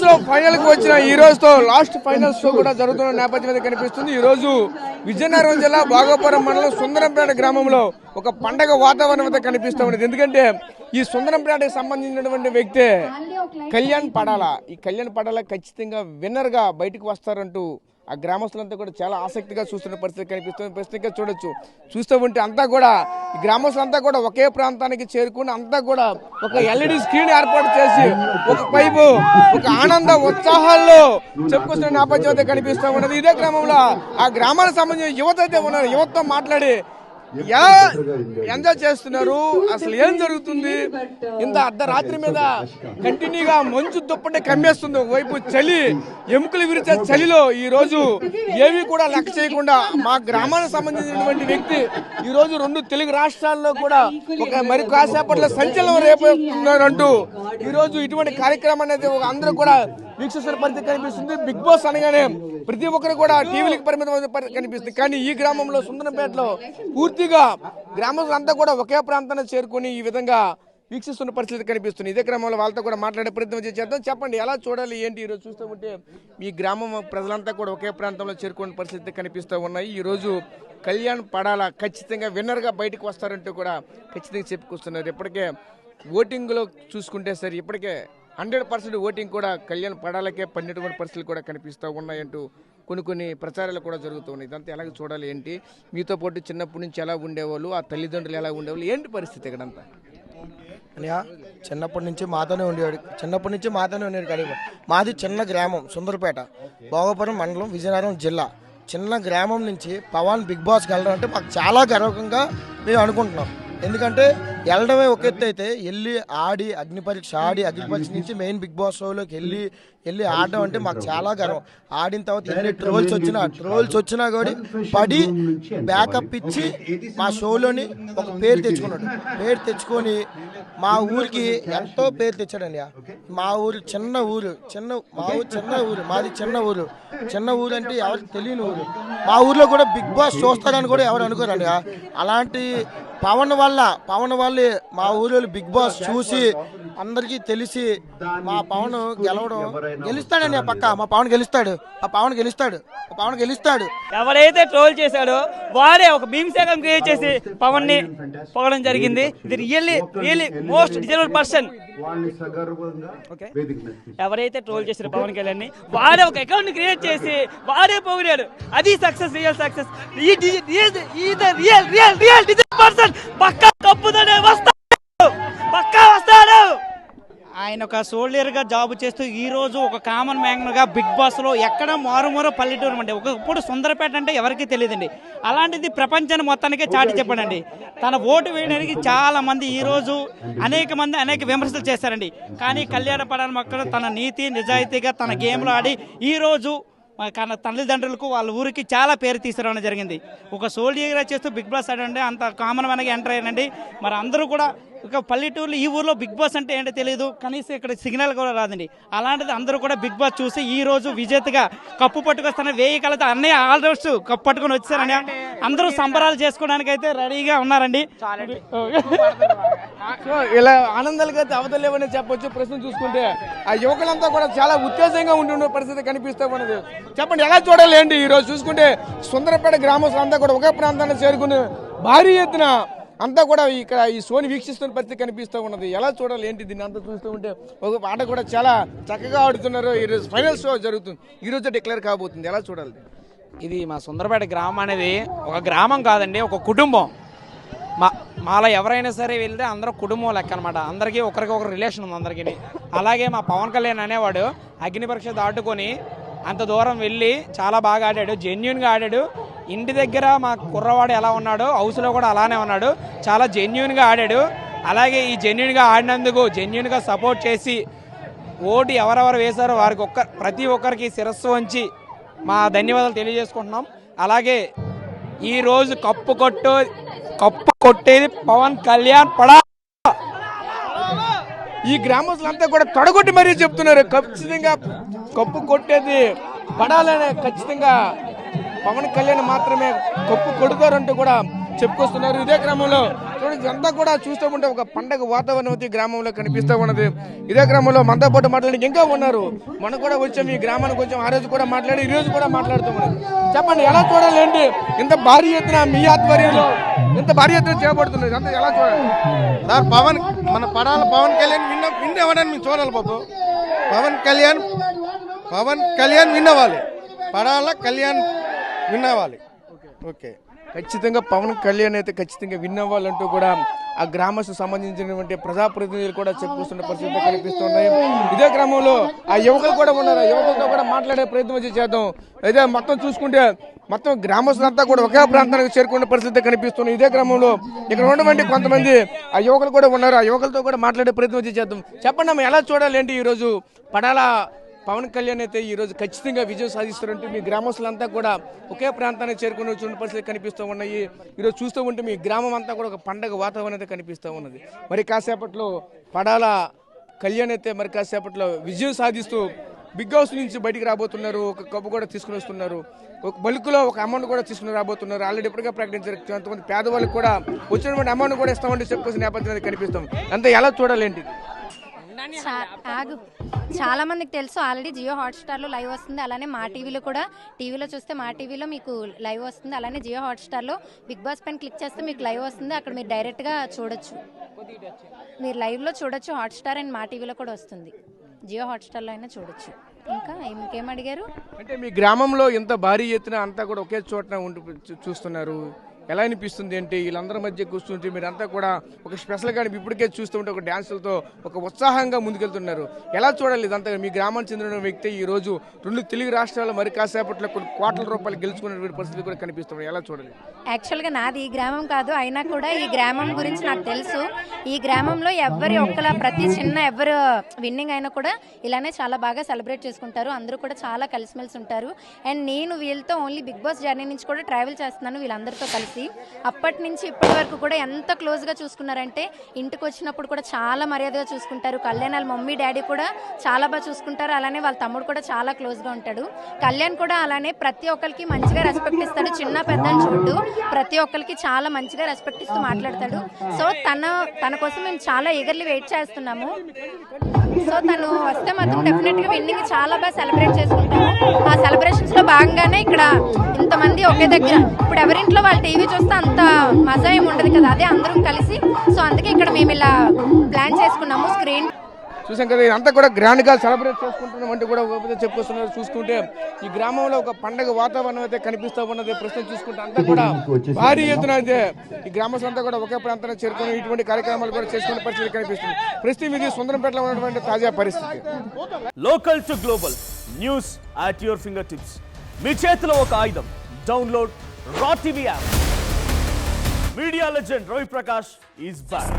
Show final కి వచ్చిన ఈ రోజుతో లాస్ట్ ఫైనల్ షో కూడా జరుగుతున్న నేపథ్యం అయితే కనిపిస్తుంది. ఈ రోజు విజయనగరం జిల్లా భోగాపురం మండలం సుందరంపేట గ్రామంలో ఒక పండగ వాతావరణం అయితే కనిపిస్తూ ఉన్నది. ఎందుకంటే ఈ సుందరంపేటకి సంబంధించినటువంటి వ్యక్తే కళ్యాణ్ పడాల. ఈ కళ్యాణ్ పడాల ఖచ్చితంగా విన్నర్ గా బయటకు వస్తారంటూ ఆ గ్రామస్తులంతా కూడా చాలా ఆసక్తిగా చూస్తున్న పరిస్థితి కనిపిస్తుంది. ప్రస్తుతంగా చూస్తూ ఉంటే అంతా కూడా ఈ గ్రామస్తులంతా కూడా ఒకే ప్రాంతానికి చేరుకుని అంతా కూడా ఒక ఎల్ఈడి స్క్రీన్ ఏర్పాటు చేసి ఒక వైపు ఒక ఆనంద ఉత్సాహాల్లో చెప్పుకొస్తున్న నేపథ్యం అయితే కనిపిస్తూ ఉన్నది. ఇదే క్రమంలో ఆ గ్రామానికి సంబంధించిన యువత అయితే ఉన్నారు. యువతతో మాట్లాడి ఎలా ఎంజాయ్ చేస్తున్నారు, అసలు ఏం జరుగుతుంది, ఇంత అర్ధరాత్రి మీద కంటిన్యూగా మంచు దుప్పటి కమ్మేస్తుంది, ఒకవైపు చలి ఎముకలు విరిచే చలిలో ఈ రోజు ఏవి కూడా లెక్క చేయకుండా మా గ్రామానికి సంబంధించినటువంటి వ్యక్తి ఈ రోజు 2 తెలుగు రాష్ట్రాల్లో కూడా ఒక మరి కాసేపట్లో సంచలనం రేపుతున్నారంటూ ఈ రోజు ఇటువంటి కార్యక్రమాన్ని అయితే అందరూ కూడా వీక్షిస్తున్న పరిస్థితి కనిపిస్తుంది. బిగ్ బాస్ అనగానే ప్రతి ఒక్కరు కూడా టీవీలకు పరిమితం కనిపిస్తుంది. కానీ ఈ గ్రామంలో సుందరంపేటలో పూర్తిగా గ్రామస్తులంతా కూడా ఒకే ప్రాంతాన్ని చేరుకుని ఈ విధంగా వీక్షిస్తున్న పరిస్థితి కనిపిస్తుంది. ఇదే క్రమంలో వాళ్ళతో కూడా మాట్లాడే ప్రయత్నం చేద్దాం. చెప్పండి, ఎలా చూడాలి ఏంటి? ఈరోజు చూస్తూ ఉంటే మీ గ్రామం ప్రజలంతా కూడా ఒకే ప్రాంతంలో చేరుకునే పరిస్థితి కనిపిస్తూ ఉన్నాయి. ఈరోజు కళ్యాణ్ పడాల ఖచ్చితంగా విన్నర్గా బయటకు వస్తారంటూ కూడా ఖచ్చితంగా చెప్పుకొస్తున్నారు. ఇప్పటికే ఓటింగ్లో చూసుకుంటే సరే ఇప్పటికే 100% ఓటింగ్ కూడా కళ్యాణ్ పడాలకే పడినటువంటి పరిస్థితులు కూడా కనిపిస్తూ ఉన్నాయంటూ కొన్ని ప్రచారాలు కూడా జరుగుతూ ఉన్నాయి. ఇదంతా ఎలాగ చూడాలి ఏంటి? మీతో పాటు చిన్నప్పటి నుంచి ఎలా ఉండేవాళ్ళు, ఆ తల్లిదండ్రులు ఎలా ఉండేవాళ్ళు, ఏంటి పరిస్థితి ఇక్కడంతా? అనియా చిన్నప్పటి నుంచి మాతోనే ఉండేవాడు కానీ మాది చిన్న గ్రామం సుందరపేట, భోగాపురం మండలం, విజయనగరం జిల్లా. చిన్న గ్రామం నుంచి పవన్ బిగ్ బాస్కి వెళ్ళడం అంటే మాకు చాలా గర్వంగా మేము అనుకుంటున్నాం. ఎందుకంటే వెళ్ళడమే ఒక ఎత్తు అయితే వెళ్ళి ఆడి అగ్ని పరీక్ష నుంచి మెయిన్ బిగ్ బాస్ షోలోకి వెళ్ళి ఆడడం అంటే మాకు చాలా గర్వం. ఆడిన తర్వాత ఎన్ని ట్రోల్స్ వచ్చినా కూడా పడి బ్యాకప్ ఇచ్చి మా షోలోని ఒక పేరు తెచ్చుకొని మా ఊరికి ఎంతో పేరు తెచ్చాడండి. మా ఊరు చిన్న ఊరు మాది చిన్న ఊరు అంటే ఎవరికి తెలియని ఊరు. మా ఊర్లో కూడా బిగ్ బాస్ చూస్తారని కూడా ఎవరు అనుకోరండి. అలాంటి పవన్ వల్లే మా ఊరిలో బిగ్ బాస్ చూసి అందరికీ తెలిసి మా పవన్ గెలుస్తాడని పక్క మా పవన్ గెలుస్తాడు. ఎవరైతే ట్రోల్ చేశాడో వారే ఒక భీమసేకం క్రియేట్ చేసి పవన్ ని పొగడం జరిగింది. ఇది రియల్లీ మోస్ట్ డిజర్వ్డ్ పర్సన్. ఎవరైతే ట్రోల్ చేశారో పవన్ కళ్యాణ్ ని వారే ఒక అకౌంట్ ని క్రియేట్ చేసి వారే పొగిడాడు. అది success, real success. Real deserved person. పక్కా కప్పుతోనే వస్తాడు. ఆయన ఒక సోల్జర్ గా జాబ్ చేస్తూ ఈ రోజు ఒక కామన్ మ్యాన్ గా బిగ్ బాస్ లో ఎక్కడ మారుమూర పల్లెటూరు అంటే ఒకప్పుడు సుందరపేట అంటే ఎవరికి తెలియదండి. అలాంటిది ప్రపంచాన్ని మొత్తానికే చాటి చెప్పండి. తన ఓటు వేయడానికి చాలా మంది ఈ రోజు అనేక విమర్శలు చేశారండి. కానీ కళ్యాణ పడాల మొక్కలు తన నీతి నిజాయితీగా తన గేమ్లో ఆడి ఈ రోజు తల్లిదండ్రులకు వాళ్ళ ఊరికి చాలా పేరు తీసుకురావడం జరిగింది. ఒక సోల్జర్గా చేస్తూ బిగ్ బాస్ ఆడండి అంత కామన్ మ్యాన్గా ఎంటర్ అయ్యానండి. మరి అందరూ కూడా ఒక పల్లెటూరులో ఈ ఊర్లో బిగ్ బాస్ అంటే ఏంటో తెలియదు, కనీసం ఇక్కడ సిగ్నల్ కూడా రాదండి. అలాంటిది అందరూ కూడా బిగ్ బాస్ చూసి ఈ రోజు విజేతగా కప్పు పట్టుకొస్తారని 1000 కళతో అన్నయ్య ఆల్రౌండ్స్ కప్పు పట్టుకొని వచ్చారని అందరూ సంబరాలు చేసుకోవడానికి అయితే రెడీగా ఉన్నారండి. సో ఇలా ఆనందాలుగా అవతలేవని చెప్పొచ్చు. ప్రశ్న చూసుకుంటే ఆ యువకులంతా కూడా చాలా ఉత్తేజంగా ఉంటున్న పరిస్థితి కనిపిస్తూ ఉన్నది. చెప్పండి, ఎలా చూడాలి ఏంటి? ఈ రోజు చూసుకుంటే సుందరపేట గ్రామస్తులంతా కూడా ఒకే ప్రాంతాన్ని చేరుకుని భారీ ఎత్తున అంతా కూడా ఇక్కడ ఈ షోని వీక్షిస్తున్న పరిస్థితి కనిపిస్తూ ఉన్నది. ఎలా చూడాలి ఏంటి? దీన్ని అంతా చూస్తూ ఉంటే ఒక ఆట కూడా చాలా చక్కగా ఆడుతున్నారు. ఈరోజు ఫైనల్ షో జరుగుతుంది, ఈ రోజు డిక్లేర్ కాబోతుంది. ఎలా చూడాలి? ఇది మా సుందరపేట గ్రామం అనేది ఒక గ్రామం కాదండి, ఒక కుటుంబం. మాలో ఎవరైనా సరే వెళ్తే అందరూ కుటుంబం లెక్క అనమాట. అందరికీ ఒకరికొకరు రిలేషన్ ఉంది అందరికీ. అలాగే మా పవన్ కళ్యాణ్ అనేవాడు అగ్ని పరీక్ష దాటుకొని అంత దూరం వెళ్ళి చాలా బాగా ఆడాడు, జెన్యున్గా ఆడాడు. ఇంటి దగ్గర మా కుర్రవాడు ఎలా ఉన్నాడో హౌస్లో కూడా అలానే ఉన్నాడు, చాలా జెన్యున్గా ఆడాడు. అలాగే ఈ జెన్యున్గా ఆడినందుకు జెన్యున్గా సపోర్ట్ చేసి ఓటు ఎవరెవరు వేశారో వారికి ప్రతి ఒక్కరికి శిరస్సు వంచి మా ధన్యవాదాలు తెలియజేసుకుంటున్నాం. అలాగే ఈరోజు కప్పు కొట్టేది పవన్ కళ్యాణ్ పడా. ఈ గ్రామస్తులంతా కూడా తొడగొట్టి మరీ చెప్తున్నారు, ఖచ్చితంగా కప్పు కొట్టేది పడాలనే ఖచ్చితంగా పవన్ కళ్యాణ్ మాత్రమే కప్పు కొడతారంటూ కూడా చెప్పుకొస్తున్నారు. ఇదే క్రమంలో చూడండి, ఇదంతా కూడా చూస్తూ ఉంటే ఒక పండగ వాతావరణం అయితే గ్రామంలో కనిపిస్తూ ఉన్నది. ఇదే క్రమంలో మనతో పాటు మాట్లాడి ఇంకా ఉన్నారు. మనం కూడా వచ్చాం ఈ గ్రామానికి వచ్చాం. ఆ రోజు కూడా మాట్లాడి ఈ రోజు కూడా మాట్లాడుతూ ఉన్నాం. చెప్పండి, ఎలా చూడాలి ఏంటి? ఇంత భారీ ఎత్తున మీ ఆధ్వర్యంలో ఇంత భారీ ఎత్తున చేయబడుతుంది, అంతా ఎలా చూడాలి? సార్ మన పడాల పవన్ కళ్యాణ్ విన్ అవ్వడానికి మేము చూడాలి బాబు. పవన్ కళ్యాణ్ విన్ అవ్వాలి. పడాల కళ్యాణ్ విన్ అవ్వాలి. ఓకే, ఖచ్చితంగా పవన్ కళ్యాణ్ అయితే ఖచ్చితంగా విన్ అవ్వాలంటూ కూడా ఆ గ్రామస్తులకు సంబంధించినటువంటి ప్రజాప్రతినిధులు కూడా చెప్పుకొస్తున్న పరిస్థితులు కనిపిస్తున్నాయి. ఇదే క్రమంలో ఆ యువకులు కూడా ఉన్నారు. ఆ యువకులతో కూడా మాట్లాడే ప్రయత్నం వచ్చి చేద్దాం. అయితే మొత్తం చూసుకుంటే మొత్తం గ్రామస్తులంతా కూడా ఒకే ప్రాంతానికి చేరుకునే పరిస్థితి కనిపిస్తున్నాయి. ఇదే క్రమంలో ఇక్కడ ఉన్నటువంటి కొంతమంది ఆ యువకులు కూడా ఉన్నారు. ఆ యువకులతో కూడా మాట్లాడే ప్రయత్నం వచ్చి చేద్దాం. చెప్పండి అమ్మ, ఎలా చూడాలి ఏంటి? ఈరోజు పడాల పవన్ కళ్యాణ్ అయితే ఈ రోజు ఖచ్చితంగా విజయం సాధిస్తారంటూ మీ గ్రామస్తులంతా కూడా ఒకే ప్రాంతానికి చేరుకుని వచ్చిన పరిస్థితి కనిపిస్తూ ఉన్నాయి. ఈరోజు చూస్తూ ఉంటే మీ గ్రామం అంతా కూడా ఒక పండగ వాతావరణం అయితే కనిపిస్తూ ఉన్నది. మరి కాసేపట్లో పడాల కళ్యాణ్ అయితే మరి కాసేపట్లో విజయం సాధిస్తూ బిగ్ హౌస్ నుంచి బయటికి రాబోతున్నారు. ఒక కప్పు కూడా తీసుకుని వస్తున్నారు. ఒక బల్క్లో ఒక అమౌంట్ కూడా తీసుకుని రాబోతున్నారు. ఆల్రెడీ ఇప్పటికే ప్రకటించారు. కొంతమంది పేదవాళ్ళకి కూడా వచ్చినటువంటి అమౌంట్ కూడా ఇస్తామంటే చెప్పుకొచ్చిన నేపథ్యం కనిపిస్తాం. అంతే ఎలా చూడాలేంటి? చాలా మందికి తెలుసు ఆల్రెడీ జియో హాట్స్టార్లో లైవ్ వస్తుంది. అలానే మా టీవీలో కూడా, టీవీలో చూస్తే మా టీవీలో మీకు లైవ్ వస్తుంది. అలానే జియో హాట్స్టార్లో బిగ్ బాస్ పైన క్లిక్ చేస్తే మీకు లైవ్ వస్తుంది. అక్కడ మీరు డైరెక్ట్గా చూడొచ్చు, మీరు లైవ్లో చూడొచ్చు. హాట్స్టార్ అండ్ మా టీవీలో కూడా వస్తుంది. జియో హాట్స్టార్లో అయినా చూడొచ్చు. ఇంకా ఇంకేం అడిగారు? అంటే మీ గ్రామంలో ఇంత భారీ ఎత్తున అంతా కూడా ఒకే చోట ఉండి చూస్తున్నారు, ఎలా అనిపిస్తుంది? అంటే వీళ్ళందరి మధ్య కూర్చుంటే మీరంతా కూడా ఒక స్పెషల్గా ఇప్పటికే చూస్తుంటే ఒక డ్యాన్సులతో ఒక ఉత్సాహంగా ముందుకెళ్తున్నారు. ఎలా చూడాలి ఇదంతా? మీ గ్రామానికి చెందిన వ్యక్తి ఈ రోజు 2 తెలుగు రాష్ట్రాలు మరి కాసేపట్లో కొన్ని కోట్ల రూపాయలు గెలుచుకునే పరిస్థితి కూడా కనిపిస్తుంది. ఎలా చూడాలి? యాక్చువల్గా నాది ఈ గ్రామం కాదు, అయినా కూడా ఈ గ్రామం గురించి నాకు తెలుసు. ఈ గ్రామంలో ఎవరి ఒక్కలా ప్రతి చిన్న ఎవరు విన్నింగ్ అయినా కూడా ఇలానే చాలా బాగా సెలబ్రేట్ చేసుకుంటారు. అందరూ కూడా చాలా కలిసిమెలిసి ఉంటారు. అండ్ నేను వీళ్ళతో ఓన్లీ బిగ్ బాస్ జర్నీ నుంచి కూడా ట్రావెల్ చేస్తున్నాను వీళ్ళందరితో కలిసి. అప్పటి నుంచి ఇప్పటి వరకు కూడా ఎంత క్లోజ్గా చూసుకున్నారంటే ఇంటికి వచ్చినప్పుడు కూడా చాలా మర్యాదగా చూసుకుంటారు. కళ్యాణ్ వాళ్ళ మమ్మీ డాడీ కూడా చాలా బాగా చూసుకుంటారు. అలానే వాళ్ళ తమ్ముడు కూడా చాలా క్లోజ్గా ఉంటాడు. కళ్యాణ్ కూడా అలానే ప్రతి ఒక్కరికి మంచిగా రెస్పెక్ట్ ఇస్తాడు. చిన్న పెద్దని చూడు, ప్రతి ఒక్కరికి చాలా మంచిగా రెస్పెక్ట్ ఇస్తూ మాట్లాడతాడు. సో తన కోసం మేము చాలా ఈగర్లీ వెయిట్ చేస్తున్నాము. సో తను వస్తే మాత్రం డెఫినెట్గా విన్నింగ్ చాలా బాగా సెలబ్రేట్ చేసుకుంటాము. ఆ సెలబ్రేషన్స్లో భాగంగానే ఇక్కడ ఇంతమంది ఒకే దగ్గర, ఇప్పుడు ఎవరింట్లో వాళ్ళ టీవీ చూస్తే అంత మజా ఏమి ఉండదు కదా, అదే అందరం కలిసి. సో అందుకే ఇక్కడ మేము ఇలా ప్లాన్ చేసుకున్నాము. స్క్రీన్ చూసాం కదా, ఇదంతా కూడా గ్రాండ్ గా సెలబ్రేట్ చేసుకుంటున్నాం అంటే కూడా చెప్పుకొస్తున్నారు. చూసుకుంటే ఈ గ్రామంలో ఒక పండగ వాతావరణం అయితే కనిపిస్తూ ఉన్నది. ప్రస్తుతం చూసుకుంటే అంతా కూడా భారీ ఎత్తున అయితే ఈ గ్రామస్తులంతా కూడా ఒకే ప్రాంతానికి చేరుకుని ఇటువంటి కార్యక్రమాలు కూడా చేసుకునే పరిస్థితి కనిపిస్తుంది. ప్రస్తుతం ఇది సుందరంపేటలో ఉన్నటువంటి తాజా పరిస్థితి. Local to global news at your finger tips. మీ చేతిలో ఒక ఆయుధం. Download R TV app. Media legend Ravi Prakash is back.